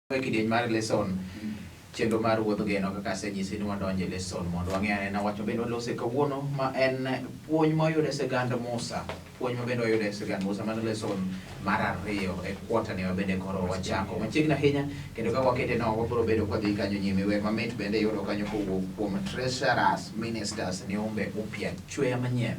Kidieny mar lesson chenro mar wuodh geno kaka asenyisi ni wadonjo e lesson mondo wang'e na wach mabende walose kawuono ma en puonj moyudo e sigand Musa. Puonj mabende wayudo e sigand Musa, mano lesson mar 2 e quarter ni wabende koro wachako machiegni ahinya, kendo ka wakete no wabiro bedo kwadhi kanyo nyime. Wer mamit bende yudo kanyo kowuok kuom treasurers ministers ni umbe upya chweya manyien.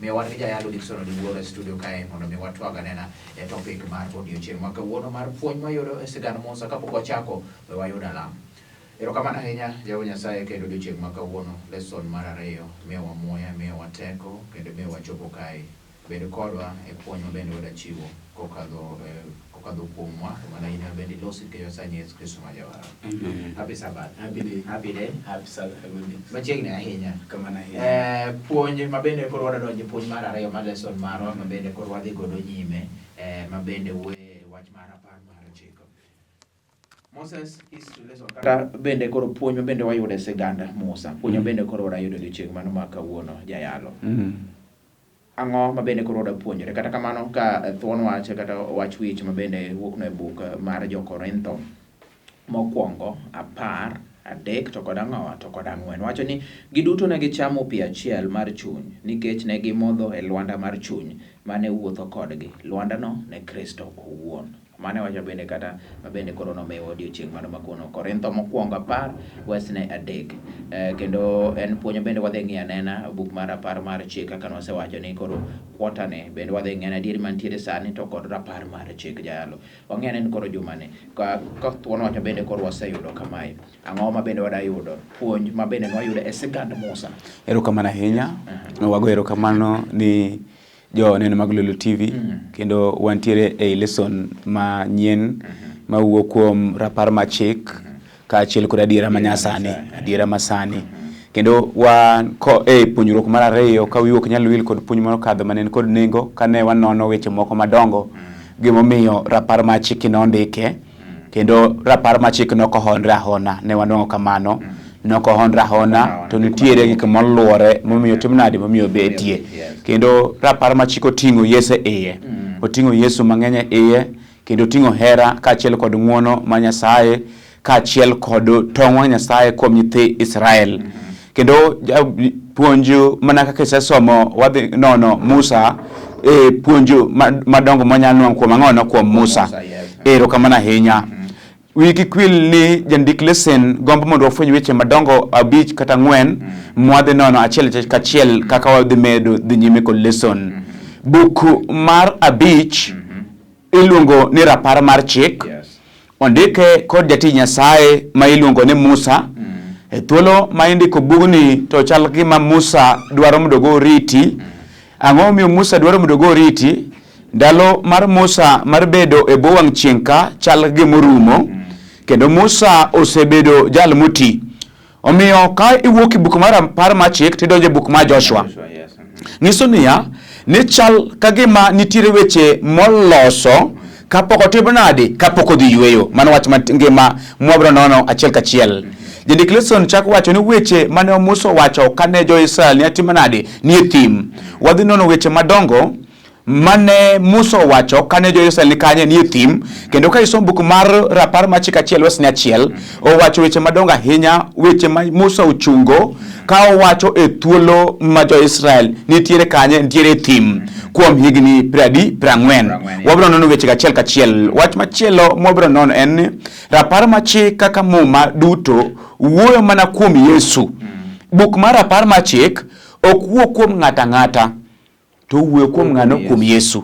Mi wan gi jayalo Dickson Odiwuoro e studio kae mondo mi watwaga nena e topic mar odiochieng' ma kawuono mar puonj mayudo e sigand Musa. Kapok wachako we wayudo alam. Erokamano ahinya Jehova Nyasaye kendo odiochieng' ma kawuono lesson mar 2 miyowa muya, miyowa teko kendo miyowa chopo kae. Bedo kodwa e puonj mabende wada chiwo kokadho kuomwa mana in bende losi keyo Sani Yesu Kristo ma Jawara. Happy Sabbath. Happy day. Happy Sabbath. Machiegni ahinya. Kamano ahinya. Puonj mabende koro wada donjo puonj mar 2 mar lesson marwa mabende koro wadhi godo nyime mabende wach mar Rapar mar Chik. Moses history lesson kata bende koro puonj mabende wayudo e sigand Musa. Puonj mabende koro wada yudo odiochieng' mano ma kawuono jayalo. Ang'o mabende koro wada puonjore, kata kamano ka thuon wach kata wach wich mabende wuok no e buk mar Jo-Korintho mokwongo 10:3 to kod 4 wacho ni giduto ne gichamo pi achiel mar chuny nikech ne gimodho e lwanda mar chuny mane wuotho kodgi. Lwandano ne Kristo owuon. Mane wacho bende kata mabende koro nomiwa odiochieng' mano makono Korintho mokwongo 10 wesne 3. Kendo en puonj bende wadhi ng'iyo anena buk mar Rapar mar Chik kaka nosewacho ni koro quarter ne bende wadhi ng'iyo adieri mantiere sani to kod Rapar mar Chik jayalo. Wang'iyo anena koro jumane ka thuon wacho bende koro waseyudo kamae. Ang'o mabende wada yudo puonj mabende nwayudo e sigand Musa. Erokamano ahinya. Wago erokamano ni jo neno mag Lolwe TV kendo wantiere e lesson manyien mawuok kuom Rapar mar Chik kaachiel kod adiera ma Sani. Kendo wan ko e puonjruok mar 2 ka wiwuok nyalo wil kod puonj moro kadho manen kod nengo kane wanono weche moko madongo gimomiyo Rapar mar Chik nondike. Kendo Rapar mar Chik nokohonre ahona, ne wanwang'o kamano nokohonre ahona to nitiere gik moluore momiyo timnade momiyo betie. Kendo Rapar mar Chik oting'o Yesu e iye, oting'o Yesu mang'eny e iye, kendo oting'o hera kaachiel kod ng'wono ma Nyasaye kaachiel kod tong' Nyasaye kuom nyithi Israel. Kendo puonj mana kaka isesomo wadhi nono Musa puonj madongo manyalo nwang'o kuom ang'ono kuom Musa. Erokamano ahinya. Wiki kwil ni jandik lesson gombo mondo wafwenye weche madongo 5 kata 4 mwadhi nono achiel kachiel kaka wadhi medo dhi nyime kod lesson. Buk mar 5 iluongo ni Rapar mar Chik. Ondike kod jatij Nyasaye ma iluongo ni Musa. E thuolo ma indiko bugni to chal gima Musa dwaro mondo go riti. Ang'o miyo Musa dwaro mondo go riti? Ndalo mar Musa mar bedo e bwo wang' chieng' ka chal gimorumo. Kendo Musa osebedo jal moti. Omiyo ka iwuok e buk mar Rapar mar Chik tidonjo e buk mar Joshua. Nyiso niya ni chal kagima nitiere weche moloso kapok otimo nade kapok odhi yweyo. Mano wach ngima mwabro nono achiel kachiel. Jandik lesson chako wacho ni weche mane Musa wacho kane jo-Israel ni atimo nade ni e thim. Wadhi nono weche madongo mane Musa wacho kane jo-Israel ni kanye ni e thim. Kendo ka isom buk mar Rapar mar Chik 1 wesne 1 owacho weche madongo ahinya, weche ma Musa ochungo ka owacho e thuolo ma jo-Israel nitiere kanye nitiere e thim kuom higni 40. Wabro nono weche achiel kachiel. Wach machielo mwabro nono en Rapar mar Chik kaka muma duto wuoyo mana kuom Yesu. Buk mar Rapar mar Chik ok wuo kuom ng'ata ng'ata, to wuoyo kuom ng'ano kuom Yesu.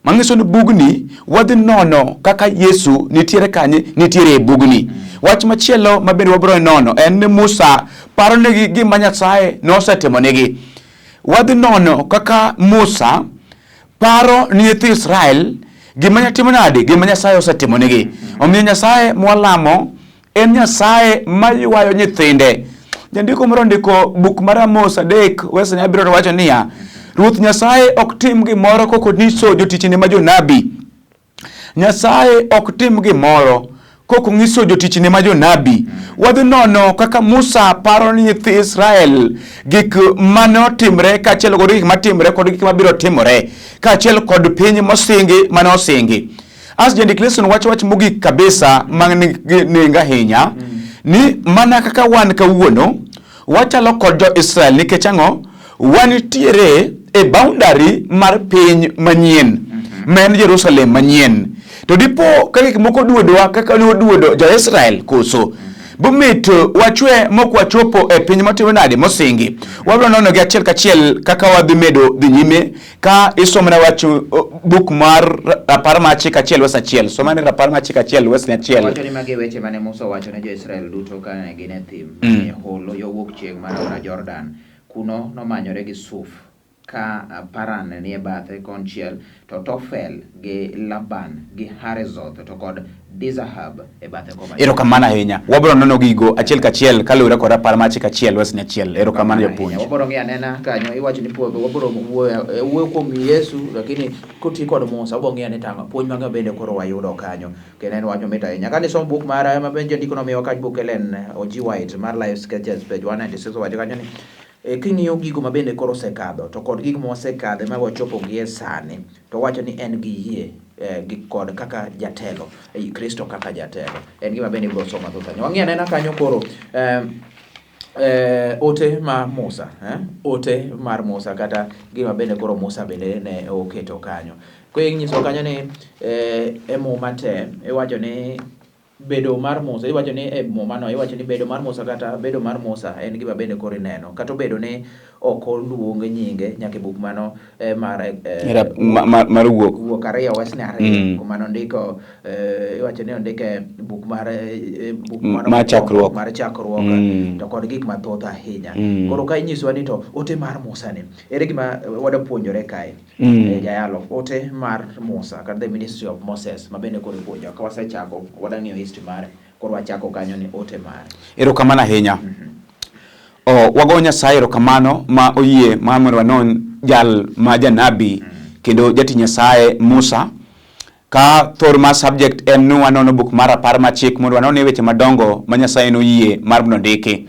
Mang'iso ni bugni wadhi nono kaka Yesu nitiere kanye nitiere e bugni. Wach machielo mabende wabro nono en ni Musa paro negi gima Nyasaye nosetimo negi. Wadhi nono kaka Musa paro ni nyithi Israel gima nyatimo nade gima Nyasaye osetimo negi. Omiyo Nyasaye mwalamo en Nyasaye maywayo nyithinde. Jandiko moro ndiko buk mar Amos 3 wesne 7 wacho niya Ruoth Nyasaye ok tim gimoro koko nyiso jotichne ma jonabi. Nyasaye ok tim gimoro koko nyiso jotichne ma jonabi. Wadhi nono kaka Musa paro ni nyithi Israel gik mane otimre kaachiel kod gik matimre kod gik mabiro timore kaachiel kod piny mosingi mane osingi. as jandik lesson wach mogik kabisa nenga ahinya ni mana kaka wan kawuono wachalo kod jo Israel nikech ang'o wantiere e boundary mar piny manyien men Jerusalem manyien to dipo ka gik moko duodowa kaka duodo jo Israel koso bumit wachwe mokwachopo e piny matimo nade mosingi wabro nono gi achiel kachiel kaka wadhi medo dhi nyime ka isomna wach book mar Rapar mar Chik achiel wes achiel somane Rapar mar Chik achiel wes achiel wacho ni magi weche mane Musa wacho ne jo Israel duto ka ne gin e thim e holo yo wuok chieng' mar aora Jordan kuno nomanyore gi Suf ka Paran ni e bathe konchiel to Tofel gi Laban gi Harezoth to kod Dizahab e bathe koma erokamano ahinya wabro nono gigo achiel kachiel kaluwore kod Rapar mar Chik achiel wes achiel erokamano japuonj wabro ng'i anena kanyo iwacho ni puodho wabro wuoyo kuom Yesu lakini koti kod Musa wabro ng'i ane tang'o puonj manga bende koro wayudo kanyo kendo en wacho mit ahinya kani som book mara ma benjo ndiko nomiyo ka book Ellen Oji White mar Life Sketches page 196 wacho kanyo ni king'iyo gigo ma bende koro osekadho to kod gigo mosekadhe ma wachopo gi e sani to wacho ni en gi yie gi kod kaka jatelo Kristo kaka jatelo en gima bende ibro soma thoth kanyo wang'i anena kanyo koro ote ma Musa ote mar Musa kata gima bende koro Musa bende ne oketo kanyo nyiso kanyo ni e muma te iwacho ni bedo mar Musa iwacho ni e momano iwacho ni bedo mar Musa kata bedo mar Musa en gima bende koro ineno kata bedo ni ok oluonge nyinge nyaka buk mano mar wuok ariyo wesne ariyo kumano ndiko iwacho ni ondike buk mar chakruok to kod gik mathoth ahinya koro ka inyisowa ni to ote mar Musa ni ere gima wadapuonjore kae jayalo ote mar Musa kata the ministry of Moses ma bende koro ipuonjo ka wasechako wadang'iyo history mare koro wachako kanyo ni ote mare erokamano ahinya wago Nyasaye erokamano ma oyie ma mondo wanon jal ma janabi kendo jati Nyasaye Musa ka thor ma subject en nu wanono book mar Rapar mar Chik mondo wanon weche madongo ma Nyasaye noyie mar mondo ndiki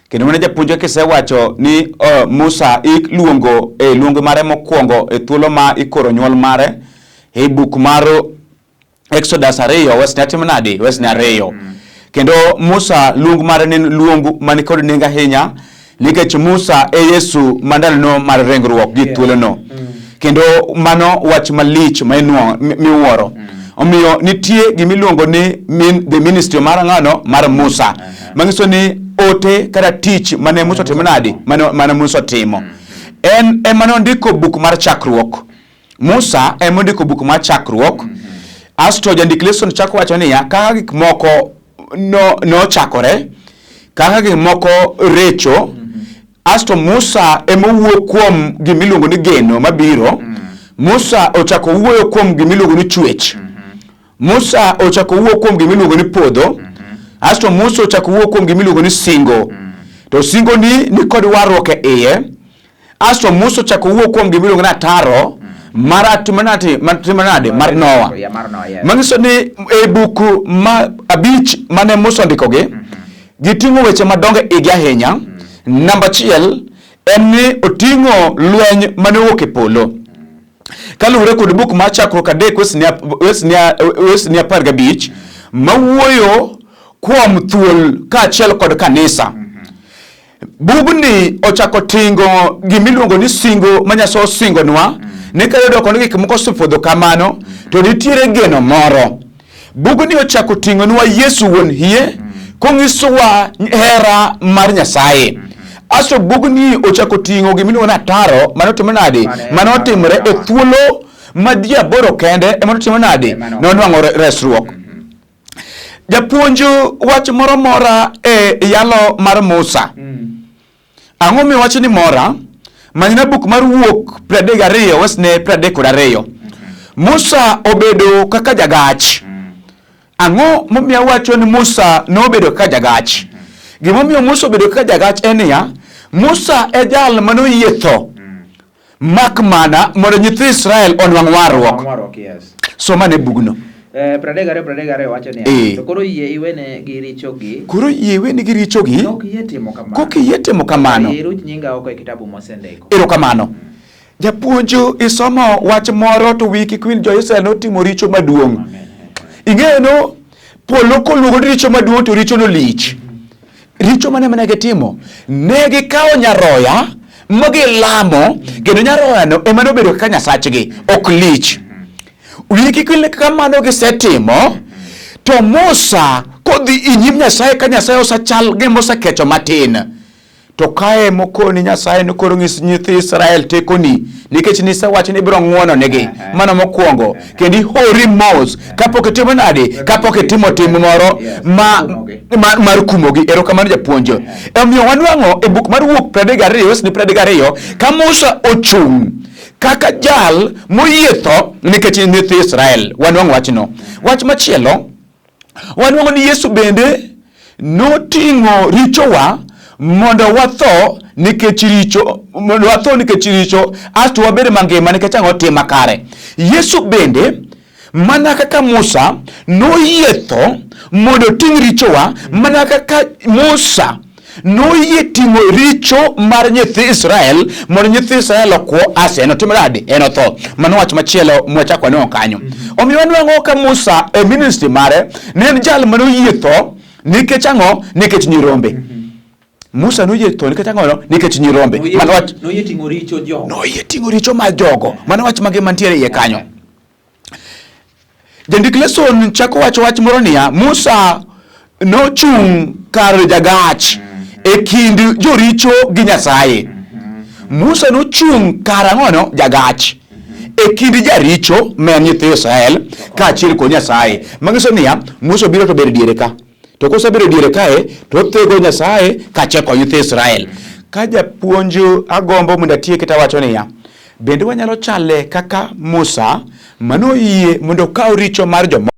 kendo mana japuonjo kisewacho ni Musa iluongo luongo mare mokwongo e thuolo ma ikoro nyuol mare e book mar Exodus 2 wes ne timonade wes ne 2 kendo Musa luong mare ne luong mani kod nengo ahinya nikech Musa e Yesu mandal no mar rengruok gi thuolo no kendo mano wach malich ma miwuoro omiyo nitie gimiluongo ni the ministry mar ng'ano mar Musa mangiso ni ote kata tich mane Musa timo nade mane Musa timo en emano ndiko book mar chakruok Musa emondiko book mar chakruok asto jandik lesson chako wacho ni kaka gik moko no chakore kaka gik moko recho asto Musa emowuok kuom gimiluongo ni geno mabiro Musa ochako wuoyo kuom gimiluongo ni chwech Musa ochako wuoyo kuom gimiluongo ni podho asto Musa ochako wuoyo kuom gimiluongo ni singo to singo ni kod warruok e iye asto Musa ochako wuoyo kuom gimiluongo ni ataro mar timanade mar Noah mangiso ni e buku ma abich mane Musa ndikogi giting'o weche madongo igi ahinya namba 1 en ni oting'o lweny mane owuok e polo kaluwore kod buk mar chakruok 3 wesni 15 mawuoyo kuom thuol kaachiel kod kanisa bugni ochako tingo gimiluongo ni singo manyaso osingonwa ne kayudo kono gik moko osepodho kamano to nitiere geno moro bugni ochako tingonwa Yesu wuon hie kongisowa hera mar Nyasaye aso bugni ochako tingo gimiluongo ni ataro manotimore nade manotimore e thuolo ma diaboro kende emanotimore nade nonwang'o resruok japuonjo wach moro mora e yalo mar Musa ang'o mi wacho ni mora manyina buk mar wuok 32 wesne 32 Musa obedo kaka jagach ang'o momiyo wacho ni Musa nobedo kaka jagach gimomiyo Musa obedo kaka jagach en ya Musa e jal manoyietho mak mana mondo nyithi Israel onwang' warruok so mane bugno 32 wacho ni to koro yie iwene gi richogi kokiyie timo kamano ruch nyinga oko e kitabu mosendiko erokamano Japuonjo isomo wach moro to wiki kwin jo-Israel notimo richo maduong'. Ing'eyo no polo koluongo richo maduong' to richo no lich. Richo mane gitimo? Ne gikawo nyaroya magilamo kendo nyaroya no ema nobedo kaka nyasachgi, ok lich. Wiki kwin kamano gisetimo to Musa kodhi inyim Nyasaye ka Nyasaye osachal gi Musa kecho matin. To kae mokoni Nyasaye nokoro ng'is nyithi Israel tekoni nikech nisewacho ni biro ng'wono negi mano mokwongo kendo ihori mos kapok itimo nade kapok itimo tim moro mar kumogi. Erokamano japuonjo. Omiyo wanwang'o e buk mar Wuok 32 ka Musa ochung' kaka jal moyietho nikech nyithi Israel. Wanwang'o wachno. Wach machielo wanwang'o ni Yesu bende noting'o richowa mondo watho nikech richo asto wabed mangima nikech ang'o tim makare. Yesu bende mana kaka Musa noyietho mondo ting' richowa, mana kaka Musa noyie ting'o richo mar nyithi Israel mondo nyithi Israel okwo ase enotim nade enotho. Mano wach machielo mwachako ne okanyo. Omiyo wanwang'o ka Musa e ministry mare ne en jal manoyietho nikech ang'o nikech nyirombe. Musa noyietho nikech ang'o nikech nyirombe. Mano wach noyietting'o richo jogo. Noyietting'o richo mar jogo. Mano wach mage mantiere iye kanyo. Jandik lesson chako wacho wach moro niya, Musa nochung' kar jagach e kind joricho gi Nyasaye. Musa nochung' kar ang'ono jagach e kind jaricho me nyithi Israel kaachiel kod Nyasaye. Manyiso niya Musa biro to bedo diere ka. To kosebedo diere kae to thego Nyasaye kaachiel kod nyithi Israel. Ka japuonjo agombo mondo atiek tawacho niya, bende wanyalo chale kaka Musa manoyie mondo kaw richo mar jomo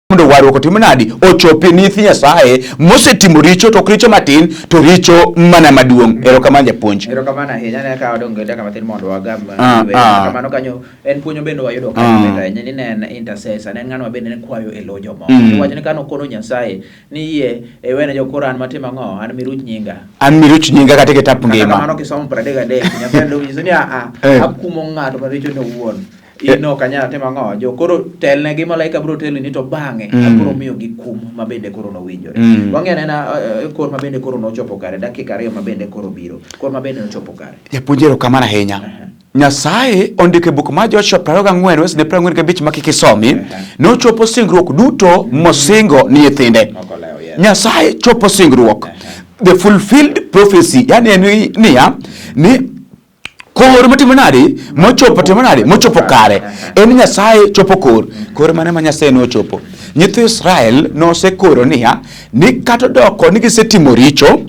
mondo warruok otim nadi ochopi nyithi Nyasaye mosetimo richo to richo matin to richo mana maduong'. Erokamano japuonj. Erokamano ahinya ne ka odongo dakika matin mondo wagam kamano kanyo en puonjo bende wayudo kanyo ni en intercessor, ne ng'ano bende ne kwayo e lo jomo. Wach ni kano kono Nyasaye ni yie e wene jo-Quran matimo ang'o an miruch nyinga kata ke tap ngima. Kamano kisomo 33 Nyasaye ndo nyiso ni akumo ng'ato ma richo ne wuon. Ino kanyala tema ng'o jo koro telne gi malaika bro telo ni to bang'e akoro miyo gi kum mabende koro no winjore. Wang'e na kor mabende koro no chopo kare dakika 2 mabende koro biro kor mabende no chopo kare. Japuonjero kamana ahinya. Nyasaye ondike buk mar Joshua 24 wes de 45 makikisomi no chopo singruok duto mosingo ni nyithinde. Nyasaye chopo singruok. The fulfilled prophecy yani niya ni kor matimo nade mochopo kare en Nyasaye chopo kor mane ma Nyasaye no chopo. Nyithi Israel no sekoro niya ni kato doko ni gisetimo richo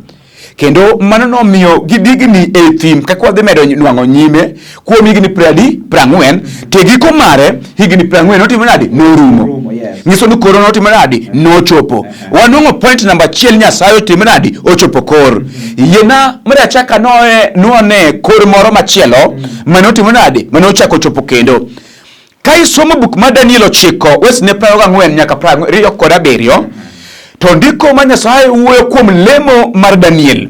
kendo mano nomiyo gidigni e thim kaka wadhi medo nwang'o nyime kuom higni 40 te giko mare higni 40 notimo nade norumo. Nyiso ni koro notimo nade nochopo. Wanwang'o point number 1 Nyasaye otimo nade ochopo kor. Yena mara chaka noe kor moro machielo manotimo nade manochako chopo kendo. Ka isomo buk mar Daniel 9 wesne 24 nyaka 27 to ndiko ma Nyasaye wuoyo kuom lemo mar Daniel.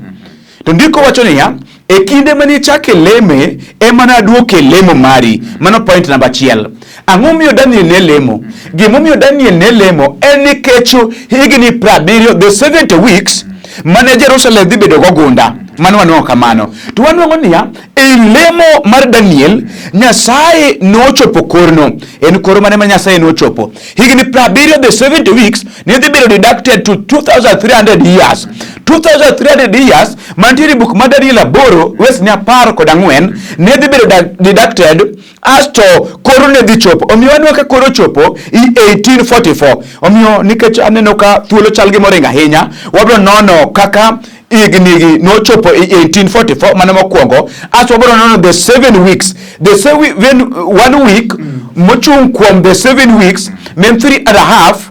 To ndiko wacho niya e kinde mani chake leme ema na duoke lemo mari. Mano point number 1. Ang'o miyo Daniel ne lemo? Gimomiyo Daniel ne lemo en nikech higni 70 the 70 weeks mane Jerusalem dhi bedo gogunda. Mano wanwang'o kamano. To wanwang'o niya e lemo mar Daniel Nyasaye nochopo korno. En koro mane ma Nyasaye nochopo. Higni 70 the 70 weeks ne dhi bedo deducted to 2300 years. 2300 years mantiere buk mar Daniel 8 wes ne 14 ne dhi bedo deducted asto koro ne dhi chopo. Omiyo wanwa ka koro chopo i 1844. Omiyo nikech aneno ka thuolo chal gi moringa ahinya wabro nono kaka ignigi no chopo 1844 mano mokwongo aso wabro nono the 7 weeks when 1 week mochung kuom the 7 weeks men 3 and a half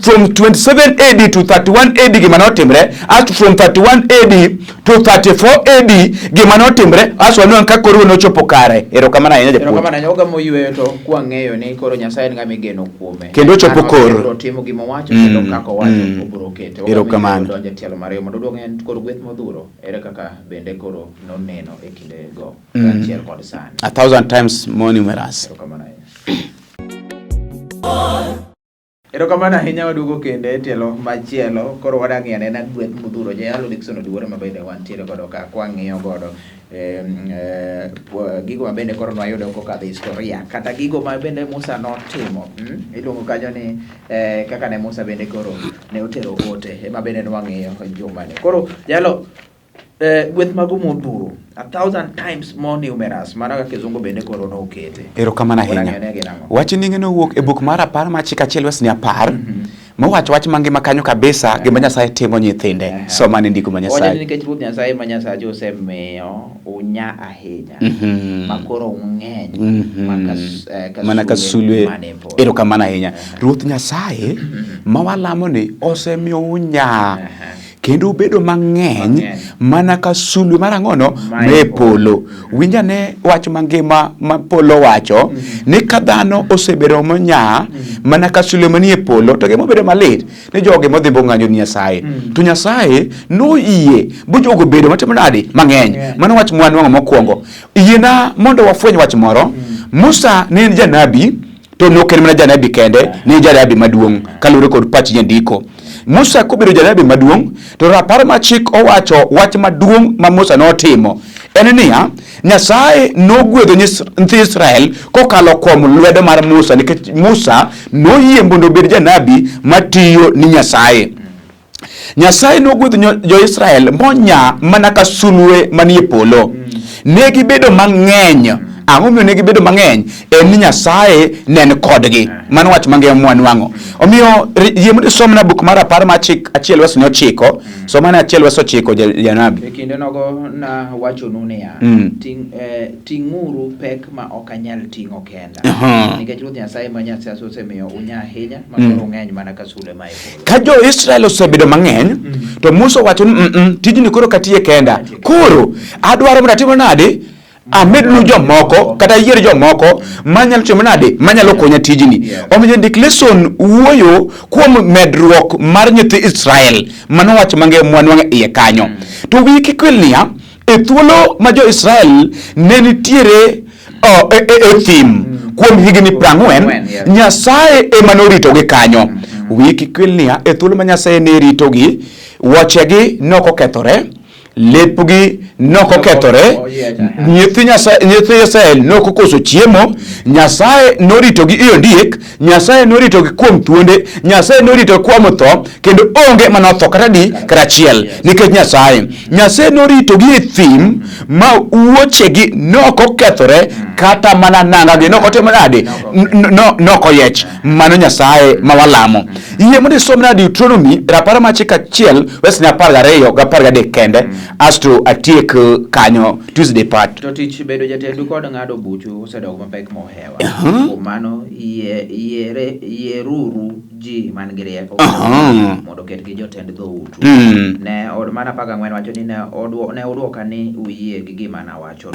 from 27 AD to 31 AD gima notimre, as from 31 AD to 34 AD gima notimre, as wanuang ka koro nochopo kare. Erokamano ahinya japuonj. Erokamano nyoga moyweyo to kwang'eyo ni koro Nyasaye ng'a migeno kuome. Kendo chopo koro. Timo gima wacho kendo kako wacho obro kete. Erokamano. Donjo tielo mariyo mondo duong' en koro gweth modhuro. Ere kaka bende koro noneno e kinde go. Achiel kod Sani. 1,000 times more numerous. Erokamano ahinya. Erokamano ahinya waduogo kende e tielo machielo. Koro wadang'i anena gweth modhuro. Jayalo Dickson Odiwuor ma bende wantiere godo ka kwang'iyo godo gigo mabende koro nwayudo kokadho historia kata gigo mabende Musa notimo. Iluongo kanyo ni kaka ne Musa bende koro ne otero ote ema bende nwang'iyo jumani. Koro jalo gweth mago modhuro 1,000 times more numerous, mana kaka kizungu bende koro nokete. Erokamano ahinya. Wach ninge nowuok e buk mar Rapar ma Chik achiel wesni 10 mowacho wach mangima kanyo kabisa gima Nyasaye timo nyithinde. Soma ni ndiko ma Nyasaye. Owacho ni nikech Ruoth Nyasaye ma Nyasaye osemiyo unya ahinya makoro ung'eny mana ka sulwe. Erokamano ahinya. Ruoth Nyasaye ma walamo ni osemiyo unya kendo bedo mang'eny mana ka sulwe marang'ono me polo. Winja ne wach mangima ma polo wacho ni ka dhano osebedo monya mana ka sulwe manie polo to gimo bedo malit ni joge modhi ng'anyo Nyasaye. To Nyasaye no yie bo jogo bedo matimo nadi mang'eny. Mano wach mwanwang'o mokwongo. Yiena mondo wafweny wach moro. Musa ne en janabi to noken mana janabi kende, ne janabi maduong' kalure kod pach nyandiko. Musa kobedo janabi maduong' to Rapar ma Chik owacho wach maduong' ma Musa notimo. En niya, Nyasaye nogwedho nyithi Israel kokalo kuom lwedo mar Musa nikech Musa noyie mondo obed janabi matiyo ni Nyasaye. Nyasaye nogwedho jo-Israel monya mana ka sulwe manie polo. Negi bedo mang'eny. Ang'omiyo negi bedo mang'eny en ni Nyasaye nen kodgi. Mano wach mangima mwanwang'o. Omiyo yie mondo somna buk mar Rapar ma Chik achiel wesni 9. Somana achiel wes 9 janabi. E kinde nogo na wacho nunia ting'uru pek ma ok anyal ting'o kenda. Nikech Ruoth Nyasaye ma Nyasaye osemiyo unya ahinya makoro ng'eny mana ka sulwe ma ipolo. Ka jo-Israel osebedo mang'eny to Musa wacho ni tijni koro katiye kenda. Koro adwaro mondo atimo nade? Amednu jomoko kata yier jomoko manyalo timo nade manyalo konya tijni. Omiyo ndik lesson wuoyo kuom medruok mar nyithi Israel mano wach mangima mwanwang'o iye kanyo. To wiki kwelnia e thuolo ma jo-Israel ne nitiere e thim kuom higni 40 Nyasaye ema noritogi kanyo. Wiki kwelnia e thuolo ma Nyasaye ne ritogi, wochegi nokokethore, lepgi nokokethore, nyithi Israel nokokoso chiemo. Nyasaye noritogi e ondiek, Nyasaye noritogi kuom thuonde, Nyasaye noritogi kuom tho, kendo onge manotho kata di kata achiel nikech Nyasaye noritogi e thim ma wuochegi nokokethore kata mana nangagi nokotimo nade nokoyech. Mano Nyasaye ma walamo. Yie mondo isomna Deuteronomy Rapar ma Chik achiel wesni 12 gi 13 kende asto atiek kanyo Tuesday part. To tich bedo jatendu kod ng'ado buchu osedoko mapek mohewa. Kuom mano yieruru ji man gi rieko mondo ketgi jotend dhoutu. Ne od mana 14 wacho ni ne odwoka ni uyie gi gima nawacho.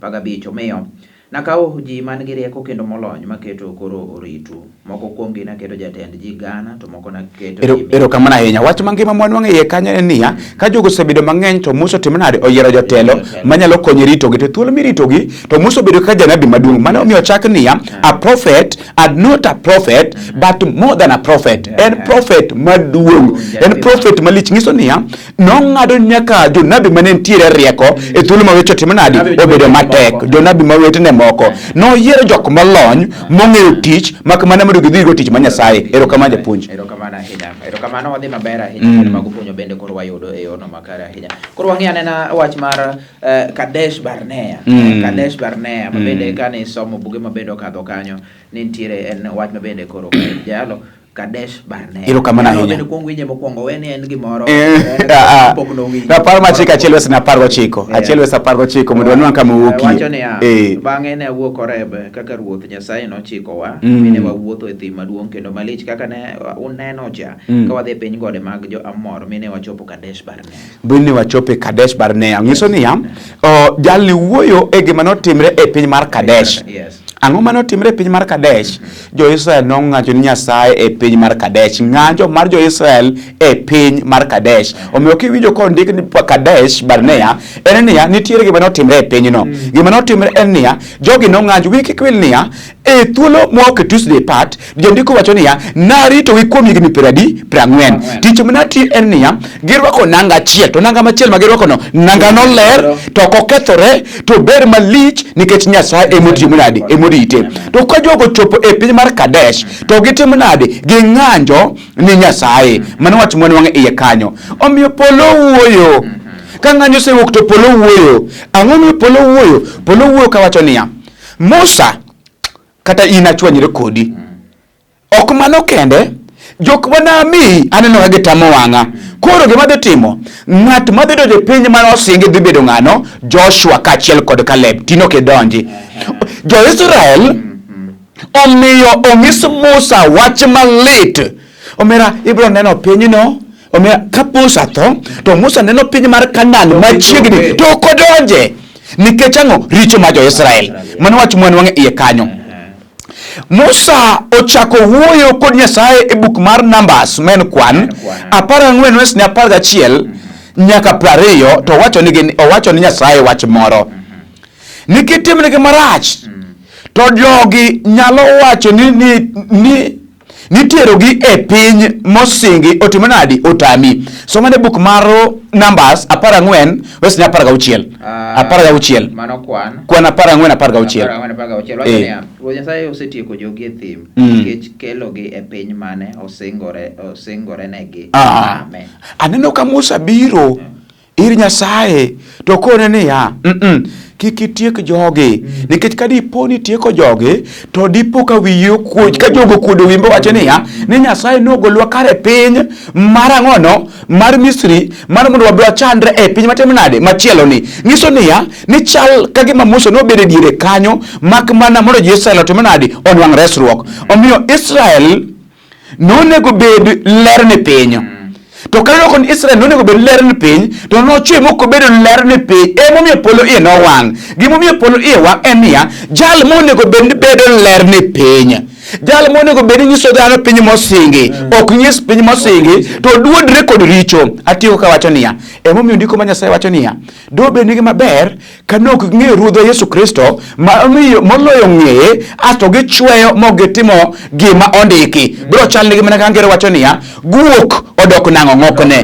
15 omiyo nakawo ji man gi rieko kendo molony maketo koro oritu. Moko kuom gi naketo jatend ji Ghana to moko naketo Erokamano ahinya. Wach mangima mwanwang'o iye kanyo en niya, ka jogo osebedo mang'eny to Musa timo nade oyiero jotelo manyalo konyo ritogi. To thuolo miritogi to Musa obedo ka janabi maduong'. Mano omiyo chak niya, a prophet and not a prophet but more than a prophet. En prophet maduong'. En prophet malich. Nyiso niya nong'ado nyaka jonabi mane ntiere rieko e thuolo ma weche timo nade obedo matek. Jonabi ma wetene moko noyiero jok molony mong'eyo tich mak mana mondo gidhigo tich ma Nyasaye. Erokamano japuonj. Erokamano ahinya. Erokamano wadhi maber ahinya kendo mago puonjo bende koro wayudo e yono makare ahinya. Koro wang'i anena wach mar Kadesh Barnea. Kadesh Barnea mabende kane isomo buge mabende okadho kanyo ni nitiere en wach mabende koro jalo Kadesh Barnea. Iro kamana hinya. Bende kuong winje mokwongo weni en gimoro. Pokno winje. Rapar ma chik achiel wes na pargo chiko. Achiel wes pargo chiko mondo wanwang kama wuoki. Wacho ni ya. Bang'e ne wuok Oreb kaka Ruoth Nyasaye nochikowa. Mine wawuotho e thim maduong' kendo malich kaka ne uneno cha. Ka wadhi e piny gode mag jo Amor mine wachopo Kadesh Barnea. Bende wachopo Kadesh Barnea. Ngiso ni ya. Jalni wuoyo e gima notimre e piny mar Kadesh. Yes. Ang'o mano timre e piny mar Kadesh? Jo-Israel nong'anjo ni Nyasaye e piny mar Kadesh. Ng'anjo mar jo-Israel e piny mar Kadesh. Omiyo kiwinjo kondik ni Kadesh Barnea, en niya, nitiere gima notimre e pinyno. Gima notimre en niya, jogi nong'anjo, wiki kwil niya, e thuolo mwok Tuesday part, jondiko wacho niya, narito gi kuom higni 40. Tich manati en niya, girwako nanga achiel, to nanga machiel ma girwako no, nanga no ler, to ok okethore, to ber malich nikech Nyasaye emotimo nade, emorite. To ka jogo chopo e piny mar Kadesh, to gitimo nade, ging'anjo ni Nyasaye. Mano wach mane wang'e iye kanyo. Omiyo polo wuoyo. Ka ng'anjo sewuok to polo wuoyo. Ang'o miyo polo wuoyo? Polo wuoyo kawacho niya, Musa kata ina chwanyre kodi. Ok mano kende, jok manami aneno ka gitamo wang'a. Koro gima dhi timo, ng'at madhi donjo e piny mane osingi dhi bedo ng'ano, Joshua kaachiel kod Caleb, tino kidonji. Jo-Israel omiyo ong'is Musa wach malit. Omera ibro neno pinyno, omera ka Musa tho, to Musa neno piny mar Kanaan machiegni, to ok odonje. Nikech ang'o? Richo mar jo-Israel. Mano wach mwan wang'e iye kanyo. Musa ochako wuoyo kod Nyasaye e buk mar Numbers, men kwan 14 wes ne 11 nyaka 20, to owacho ni Nyasaye wach moro. Nikitimnegi marach, to jogi nyalo wacho ni terogi e piny mosingi otimo nadi otami. Somane buk mar Numbers 14 wes ne 16. 16. Mano kwan 14 16. Wacho niya, Ruoth Nyasaye osetieko jogi e thim nikech kelogi e piny mane osingore negi. Amen. Aneno ka Musa biro ir Nyasaye to kone niya, kik itiek jogi, nikech ka dipo ni tieko jogi to dipo ka wiyo kuoch ka jogo kuodo wimbo wacho niya, ni Nyasaye nogolwa kare piny mar ang'ono mar Misri mar mondo wabiro chandre e piny matimo nade machielo ni. Nyiso niya, ni chal ka gima Musa nobedo e diere kanyo mak mana mondo jo-Israel otimo nade onwang' resruok. Omiyo Israel nonego bed ler ne piny. To kaloko ni Israel nonego bed ler ne piny, to nochwe moko bedo ler ne piny. Emomiyo polo iye nowang'. Gimomiyo polo iye wang' en niya, jal monego bed bedo ler ne piny. Jal monego bed nyiso dhano piny mosingi, ok nyis piny mosingi, to duodre kod richo. Atiyo ka wacho niya, emomiyo ndiko ma Nyasaye wacho niya, do bed nigi maber kanok ng'eyo Ruodhwa Yesu Kristo, moloyo ng'eye, asto gichweyo mogitimo gima ondiki. Biro chal nigi mana ka ngero wacho niya, guok odok nang'o ng'okne.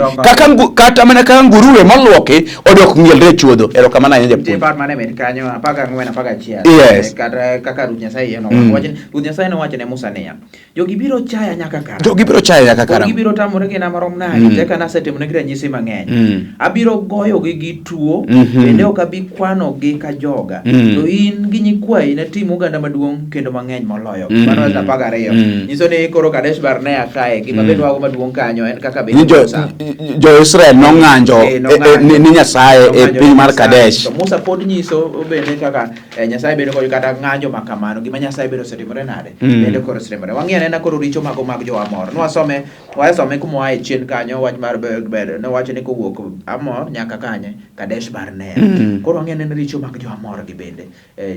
Kata mana ka nguruwe moluoki odok ng'ielre chuodho. Erokamano ahinya japuonj. Part mane med kanyo 14 yes. Kaka Ruoth Nyasaye Ruoth Nyasaye nowacho ne Musa niya, jogi biro chaya nyaka kara. Gibiro tamore gina marom nade, teka nasetimo negi ranyisi mang'eny. Abiro goyogi gi tuo, bende ok abi kwanogi ka joga. To in gi nyikwayi ne tim oganda maduong' kendo mang'eny moloyo. Mano 12. Nyiso ni koro Kadesh Barnea kae gima bedo wago maduong' kanyo en kaka bedo Musa. Jo-Israel nong'anjo ni Nyasaye e piny mar Kadesh. To Musa pod nyiso bende kaka Nyasaye bedo kod kata ng'anjo makamano, gima Nyasaye bedo setimore nade. Bende koro setimore. Wang'iyo nena koro richo mago mag jo-Amor. Wasome kuma wae chien kanyo wach mar ber ne wacho ni kowuok Amor nyaka kanye Kadesh Barnea. Koro wang'iyo nena richo mag jo-Amor gi bende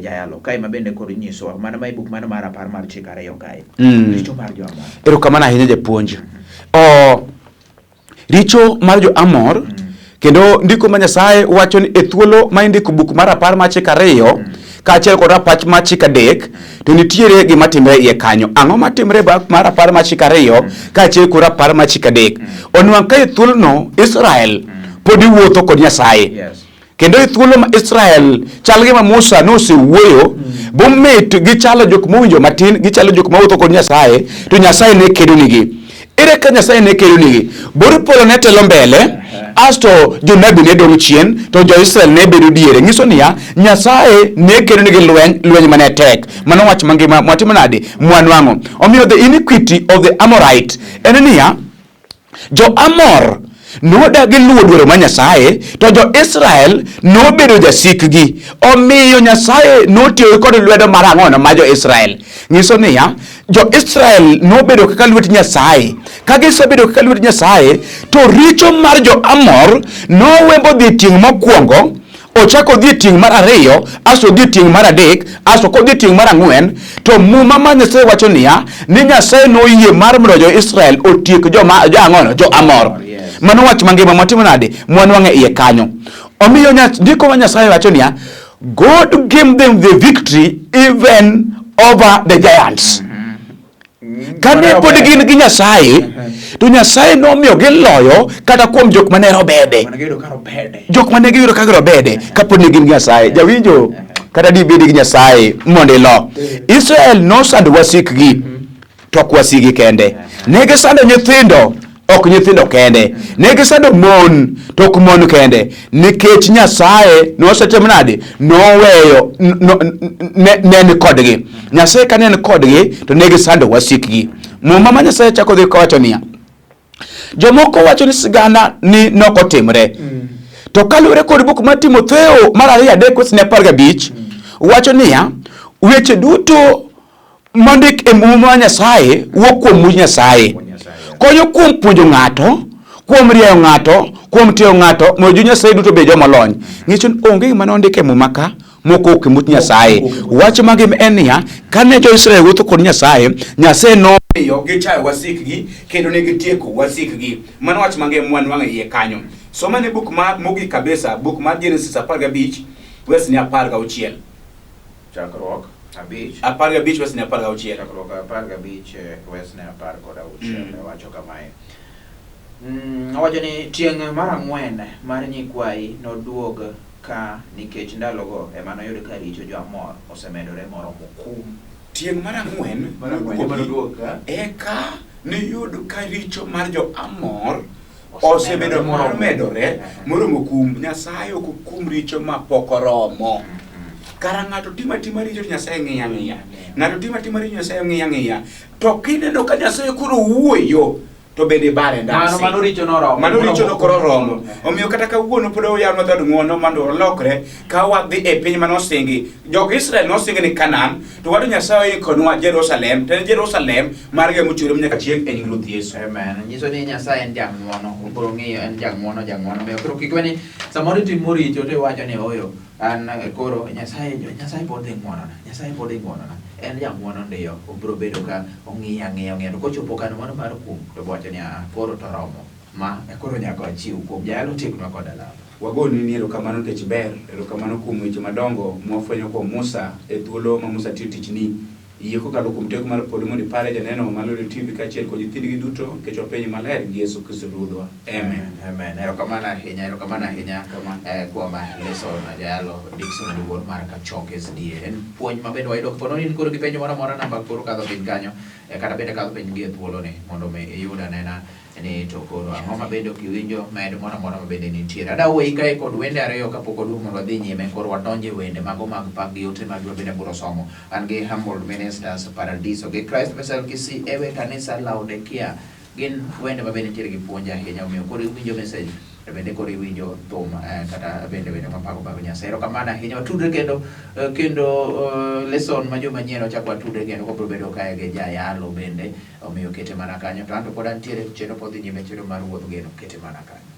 jayalo kae ma bende koro nyisowa mana mai buk mana mar Rapar mar Chik 2 kae. Richo mar jo-Amor. Erokamano ahinya japuonj. Richo mar jo-Amor kendo ndiko ma Nyasaye wacho ni e thuolo ma indiko buk mar Rapar mar Chik 2 kaachiel kod Rapar mar Chik 3 to nitiere gima timre iye kanyo. Ang'o matimre mar Rapar mar Chik 2 kaachiel kod Rapar mar Chik 3? Onwang' ka e thuolono Israel pod wuotho kod Nyasaye. Kendo e thuolo ma Israel chal gima Musa nosewuoyo, bomit gichalo jok mowinjo matin, gichalo jok mawuotho kod Nyasaye, to Nyasaye ne kedo nigi. ere ka Nyasaye ne kelo nigi bor polo ne telo mbele asto jonabi ne dong chien to jo Israel ne bedo diere nyiso niya Nyasaye ne kelo nigi lweny mane tek mano wach mangima mwatimo nade mwanwango omiyo the iniquity of the Amorite en niya jo Amor nodagi luwo dwaro ma Nyasaye to jo Israel nobedo jasikgi omiyo Nyasaye notiyo kod lwedo mar ang'ono ma jo Israel nyiso niya jo Israel nobedo kaka lwet Nyasaye ka gisebedo kaka lwet Nyasaye to richo mar jo Amor nowembo dhi tieng' mokwongo ochako dhi tieng' mar ariyo aso dhi tieng' mar adek aso kodhi tieng' mar ang'wen to muma ma Nyasaye wacho niya ni Nyasaye noyie mar mondo jo Israel otiek jo ang'ono jo Amor mano wach mangima mwatimo nade mwanwang'e iye kanyo omiyo ndiko ma Nyasaye wacho niya God gave them the victory even over the giants. Kane pod gin gi Nyasaye to Nyasaye nomiyo giloyo kata kuom jok mane robede jok mane giyudo ka girobede kapod ne gin gi Nyasaye jawinjo kata dibedi gi Nyasaye mondo ilo Israel nosando wasikgi to ok wasigi kende ne gisando nyithindo ok nyithindo kende ne gisando mon to ok mon kende nikech Nyasaye nosetemo nade noweyo ne ni kodgi Nyasaye ka ne ni kodgi to ne gisando wasikgi muma ma Nyasaye chako dhi kawacho niya jomoko wacho ni sigana ni nokotimre to kaluwore kod buk mar Timotheo mar 2:15 wacho niya weche duto mondik e muma ma Nyasaye wuok kuom much Nyasaye konyo kuom puonjo ng'ato kuom rieyo ng'ato kuom tiyo ng'ato mondo Nyasaye duto bed joma lony ng'icho onge gima nondike muma ka moko ok mut Nyasaye wach magim en niya kane jo Israel wuotho kod Nyasaye Nyasaye nomiyo gichayo wasikgi kendo ne gitieko wasikgi mano wach mangima mwanwang'e iye kanyo somane buk ma mogik kabisa buk mar Genesis 15 wes ni 16 chakruok 15 wes ni 16 chakruok 15 wes ni 16 wacho kamae wacho ni tieng' mar ang'wen mar nyikwayi noduog ka nikech ndalogo ema noyud ka richo jo Amor osemedore moromo kum tieng' mar ang'wen eka niyud ka richo mar jo Amor osebedo medore moromo kum Nyasaye ok kum richo ma pok oromo kara ng'ato tima richo Nyasaye ng'iya ng'ato tima richo Nyasaye ng'iya to kineno ka Nyasaye koro wuoyo to bende bare ndasi mano richo no koro romo omiyo kata kawuono pod oyano dhad ng'wono mondo olokre ka wadhi e piny manosingi jog Israel nosingi ni Kanaan to wadu Nyasaye konwa Jerusalem to Jerusalem marge mochure nyaka chieng' e nying Ruoth Yesu amen nyiso ni Nyasaye en jang'wono obiro ng'iyo en jang'wono miyo koro kik weni samoro timo richo to iwacho ni oyo an koro Nyasaye pod dhi ng'wonona en jang'wono ndiyo obiro bedo ka ong'iya to kochopo kano mano mar kum to wacho ni koro to romo ma koro nyaka achiw kuom jalo tiknwa kod alama wagoni ni erokamano nikech ber erokamano kuom weche madongo mwafwenyo kuom Musa e thuolo ma Musa tiyo tichni yie kokalo kuom teko mar pod mondo ipare janeno mar Lolwe TV kaachiel kod nyithindgi duto nikech wapenjo maler gi Yesu Kristo Ruodhwa amen erokamano ahinya kuom lesson jalo Dickson Luor mar Kachoke SDA en puonj mabende wayudo kono ni koro gipenjo moro amora namba koro kadho piny kanyo kata bende kadho piny gi e thuolo ni mondo iyud anena ni to koro ang'o mabende ok iwinjo med moro amora mabende nitiere adawuoyi kae kod wende ariyo kapok oduogo mondo wadhi nyime koro wadonje wende mago mag pak gi ote mag bende biro somo an gi Humble Ministers Paradiso gi Christ Vessel Kisii ewe kanisa Laodikia gin wende mabende nitiere gi puonj ahinya omiyo koro iwinjo message bende koro iwinjo thum kata bende mapago bago Nyasaye erokamano ahinya watudre kendo lesson ma joma nyien ochako watudre kendo kobiro bedo kae gi jayalo bende omiyo kete mana kanyo to an to pod antiere chenro pod dhi nyime chenro mar wuodh geno kete mana kanyo